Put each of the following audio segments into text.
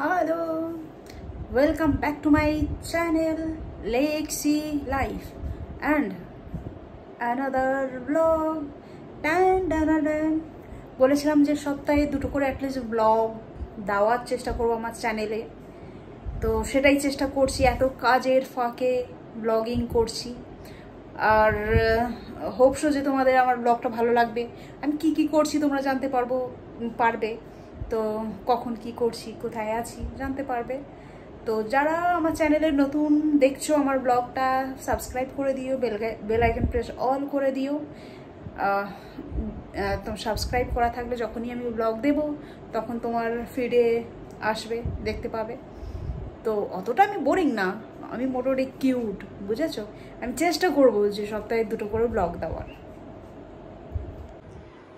Hello, welcome back to my channel Lake Sea Life and another vlog. বলেছিলাম যে সপ্তাহে দুটো করে অ্যাটলিস্ট ব্লগ দেওয়ার চেষ্টা করবো আমার চ্যানেলে, তো সেটাই চেষ্টা করছি। এত কাজের ফাঁকে ব্লগিং করছি আর হোপসো যে তোমাদের আমার ব্লগটা ভালো লাগবে। আমি কি করছি তোমরা জানতে পারবে, তো কখন কি করছি কোথায় আছি জানতে পারবে। তো যারা আমার চ্যানেলে নতুন দেখছো আমার ব্লগটা সাবস্ক্রাইব করে দিও, বেল আইকন প্রেস অল করে দিও। তো সাবস্ক্রাইব করা থাকলে যখনই আমি ব্লগ দেব তখন তোমার ফিডে আসবে, দেখতে পাবে। তো অতটা আমি বোরিং না, আমি মোটামুটি কিউট, বুঝেছো। আমি চেষ্টা করবো যে সপ্তাহে দুটো করে ব্লগ দেওয়ার।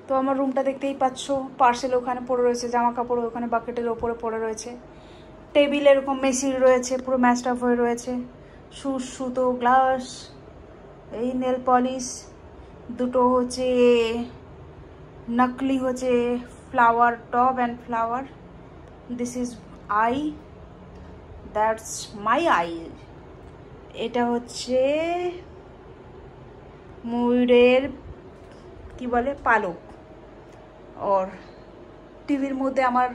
তো আমার রুমটা দেখতেই পাচ্ছ, পার্সেল ওখানে পড়ে রয়েছে, জামা কাপড় ওখানে বাকেটের ওপরে পড়ে রয়েছে, টেবিল এরকম মেশিন রয়েছে, পুরো ম্যাচড আপ হয়ে রয়েছে, সুতো, গ্লাস, এই নেল পলিশ, দুটো হচ্ছে নকলি হচ্ছে flower tub and flower. This is I, that's my I. এটা হচ্ছে ময়ূরের কি বলে পালক। আর টিভির মধ্যে আমার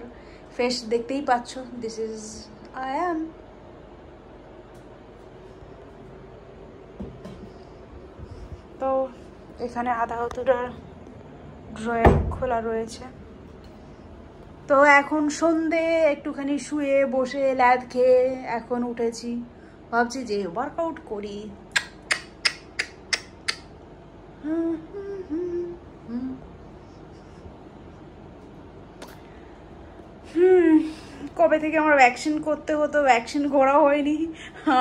ফেস দেখতেই পাচ্ছ, দিস ইজ আই অ্যাম। তো এখানে আধা হাতুড়া ড্রয়ার খোলা রয়েছে। তো এখন সন্ধে, একটুখানি শুয়ে বসে ল্যাদ খেয়ে এখন উঠেছি, ভাবছি যে ওয়ার্কআউট করি। কবে থেকে আমার ভ্যাকসিন করতে হতো, ভ্যাকসিন করা হয়নি।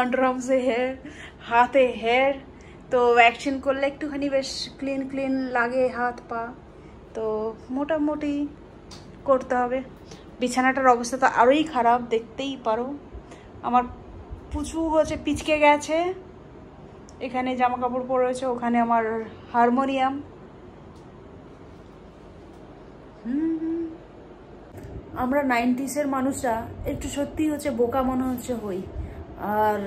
আন্ডারআর্মসে হেয়ার, হাতে হেয়ার, তো ভ্যাকসিন করলে একটুখানি বেশ ক্লিন লাগে হাত পা, তো মোটামুটি করতে হবে। বিছানাটার অবস্থা তো আরোই খারাপ, দেখতেই পারো। আমার পুচু হচ্ছে পিচকে গেছে, এখানে জামা কাপড় পরে রয়েছে, ওখানে আমার হারমোনিয়াম। আমরা 90s-এর মানুষরা একটু সত্যি হচ্ছে বোকা মনে হচ্ছে হই, আর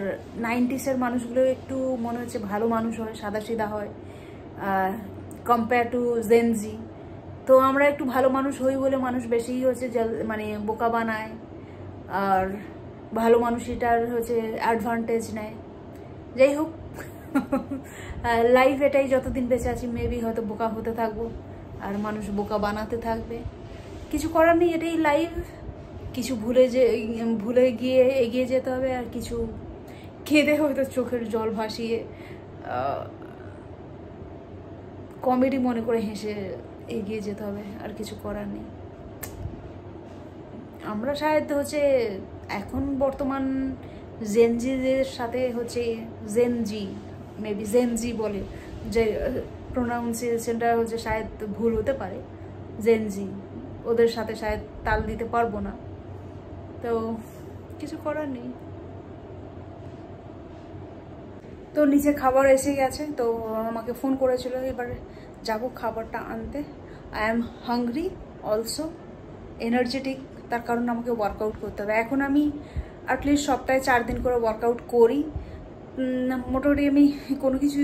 90s-এর মানুষগুলো একটু মনে হচ্ছে ভালো মানুষ হয়, সাদাসিধা হয় কম্পেয়ার টু জেনজি। তো আমরা একটু ভালো মানুষ হই বলে মানুষ বেশিই হচ্ছে মানে বোকা বানায়, আর ভালো মানুষটার হচ্ছে অ্যাডভান্টেজ নেয়। যাই হোক, লাইফ এটাই, যতদিন বেঁচে আছি মেবি হয়তো বোকা হতে থাকবো আর মানুষ বোকা বানাতে থাকবে। কিছু করার নেই, এটাই লাইফ। কিছু ভুলে গিয়ে এগিয়ে যেতে হবে, আর কিছু কেঁদে হয়তো চোখের জল ভাসিয়ে কমেডি মনে করে হেসে এগিয়ে যেতে হবে, আর কিছু করার নেই। আমরা শায়দ হচ্ছে এখন বর্তমান জেনজিদের সাথে হচ্ছে মেবি জেনজি বলে, যে প্রোনাউন্সিয়েশনটা হচ্ছে শায়দ ভুল হতে পারে, জেনজি, ওদের সাথে শায়দ তাল দিতে পারবো না, তো কিছু করার নেই। তো নিচে খাবার এসে গেছে, তো আমাকে ফোন করেছিল, এবার যাব খাবারটা আনতে। I am hungry also, energetic, তার কারণ আমাকে ওয়ার্কআউট করতে হবে। এখন আমি অ্যাটলিস্ট সপ্তাহে 4 দিন করে ওয়ার্কআউট করি। মোটামুটি আমি কোনো কিছু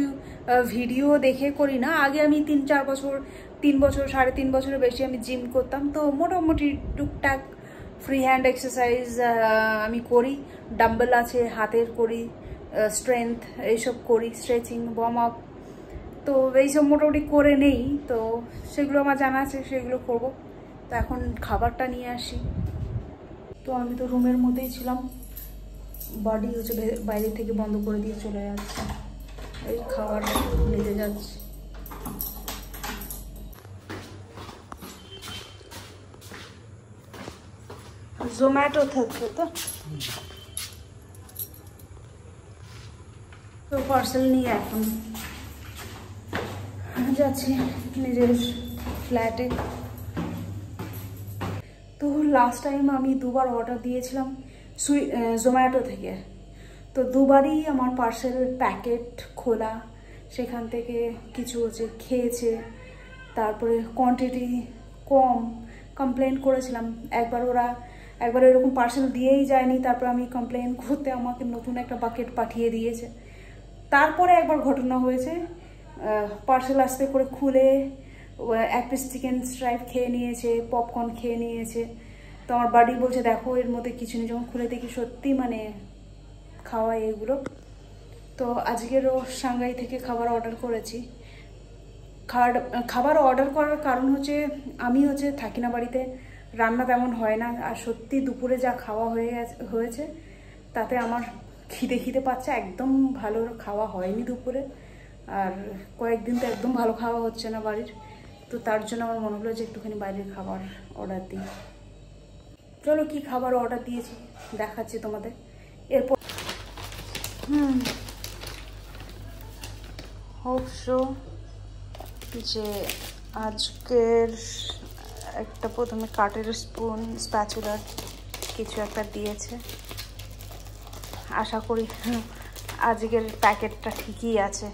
ভিডিও দেখে করি না। আগে আমি 3 বছর 3.5 বছরের বেশি আমি জিম করতাম, তো মোটামুটি টুকটাক ফ্রি হ্যান্ড এক্সারসাইজ আমি করি, ডাম্বেল আছে হাতের করি, স্ট্রেংথ এইসব করি, স্ট্রেচিং, ওয়ার্ম আপ, তো এইসব মোটামুটি করে নেই। তো সেগুলো আমার জানা আছে, সেগুলো করব। তো এখন খাবারটা নিয়ে আসি। তো আমি তো রুমের মধ্যেই ছিলাম, বডি হচ্ছে বাইরে থেকে বন্ধ করে দিয়ে চলে যাচ্ছে, এই খাবার নিতে যাচ্ছি। জোম্যাটো থাকছে তো পার্সেল নিয়ে এখন যাচ্ছি নিজের ফ্ল্যাটে। তো লাস্ট টাইম আমি 2বার অর্ডার দিয়েছিলাম জোম্যাটো থেকে, তো 2বারই আমার পার্সেলের প্যাকেট খোলা, সেখান থেকে কিছু হচ্ছে খেয়েছে, তারপরে কোয়ান্টিটি কম, কমপ্লেন করেছিলাম। একবার ওরা একবার এরকম পার্সেল দিয়েই যায়নি, তারপর আমি কমপ্লেন করতে আমাকে নতুন একটা বাকেট পাঠিয়ে দিয়েছে। তারপরে একবার ঘটনা হয়েছে, পার্সেল আসতে করে খুলে এক পিস চিকেন স্ট্রাইপ খেয়ে নিয়েছে, পপকর্ন খেয়ে নিয়েছে। তো আমার বাড়ি বলছে দেখো এর মধ্যে কিছু নেই, যখন খুলে দেখি সত্যি মানে খাওয়া এগুলো। তো আজকেরও সাংঘাই থেকে খাবার অর্ডার করেছি। খাবার অর্ডার করার কারণ হচ্ছে আমি থাকি না বাড়িতে, রান্না তেমন হয় না, আর সত্যি দুপুরে যা খাওয়া হয়েছে তাতে আমার খিদে পাচ্ছে, একদম ভালো খাওয়া হয়নি দুপুরে। আর কয়েকদিন তো একদম ভালো খাওয়া হচ্ছে না বাড়ির। তো তার জন্য আমার মনে হলো যে একটুখানি বাইরের খাবার অর্ডার দিই। চলো কি খাবার অর্ডার দিয়েছি দেখাচ্ছি তোমাদের। এরপর হোপ সো যে আজকের একটা প্রথমে কাঠের স্পুন, স্প্যাচুলার কিছু একটা দিয়েছে। আশা করি আজকের প্যাকেটটা ঠিকই আছে।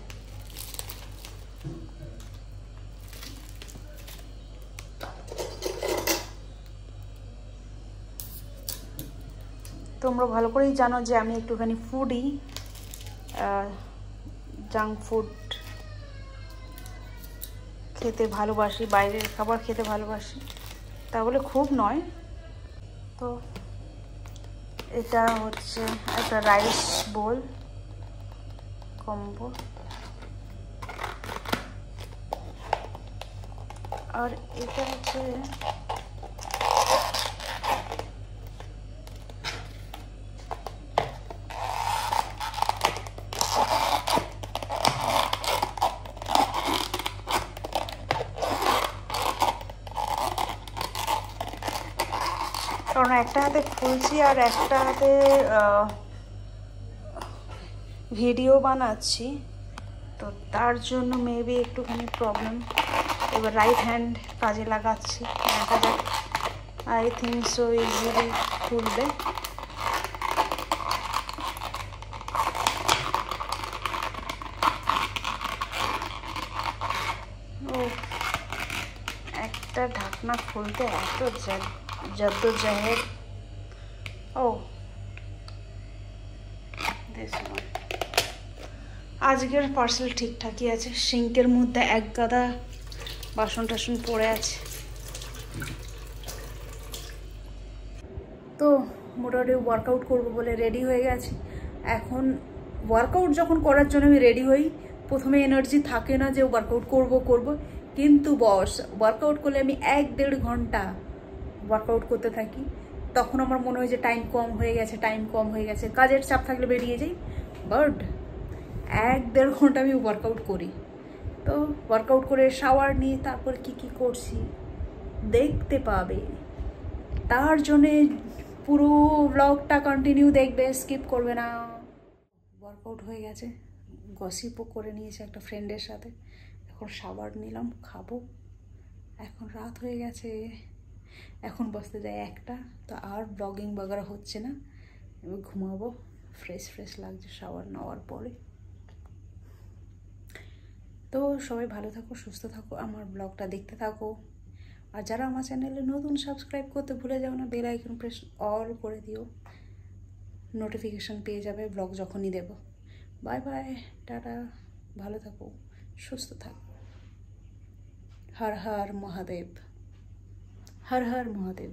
তোমরা ভালো করেই জানো যে আমি একটুখানি ফুডি, জাঙ্ক ফুড খেতে ভালোবাসি, বাইরের খাবার খেতে ভালোবাসি, তা বলে খুব নয়। তো এটা হচ্ছে একটা রাইস বোল কম্বো, আর এটা হচ্ছে কারণ একটা হাতে খুলছি আর একটা হাতে ভিডিও বানাচ্ছি, তো তার জন্য মেবি একটুখানি প্রবলেম। এবার রাইট হ্যান্ড কাজে লাগাচ্ছি, দেখা যাক। আই থিঙ্ক সো ইজিলি খুলবে। ও একটা ঢাকনা খুলতে এত জদ্দোজাহেদ। ও আজকের পার্সেল ঠিকঠাকই আছে। সিঙ্কের মধ্যে এক গাদা বাসন টাসন পড়ে আছে। তো মোটামুটি ওয়ার্কআউট করবো বলে রেডি হয়ে গেছি। এখন ওয়ার্কআউট যখন করার জন্য আমি রেডি হই, প্রথমে এনার্জি থাকে না যে ওয়ার্কআউট করব, কিন্তু বস ওয়ার্কআউট করলে আমি 1-1.5 ঘন্টা ওয়ার্কআউট করতে থাকি। তখন আমার মনে হয় যে টাইম কম হয়ে গেছে, কাজের চাপ থাকলে বেরিয়ে যাই, বাট 1-1.5 ঘন্টা আমি ওয়ার্কআউট করি। তো ওয়ার্কআউট করে শাওয়ার নিয়ে তারপর কি করছি দেখতে পাবে। তার জন্যে পুরো ব্লগটা কন্টিনিউ দেখবে, স্কিপ করবে না। ওয়ার্কআউট হয়ে গেছে, গসিপও করে নিয়েছে একটা ফ্রেন্ডের সাথে। এখন শাওয়ার নিলাম, খাবো। এখন রাত হয়ে গেছে, এখন বসতে যায় 1টা। তো আর ব্লগিং বাগারা হচ্ছে না, এবার ঘুমাবো। ফ্রেশ লাগছে শাওয়ার নেওয়ার পরে। তো সবাই ভালো থাকো, সুস্থ থাকো, আমার ব্লগটা দেখতে থাকো। আর যারা আমার চ্যানেলে নতুন, সাবস্ক্রাইব করতে ভুলে যাও না, বেল আইকন প্রেস অল করে দিও, নোটিফিকেশান পেয়ে যাবে ব্লগ যখনই দেব। বাই বাই, টাটা, ভালো থাকো, সুস্থ থাকো। হর হর মহাদেব, হর হর মহাদেব।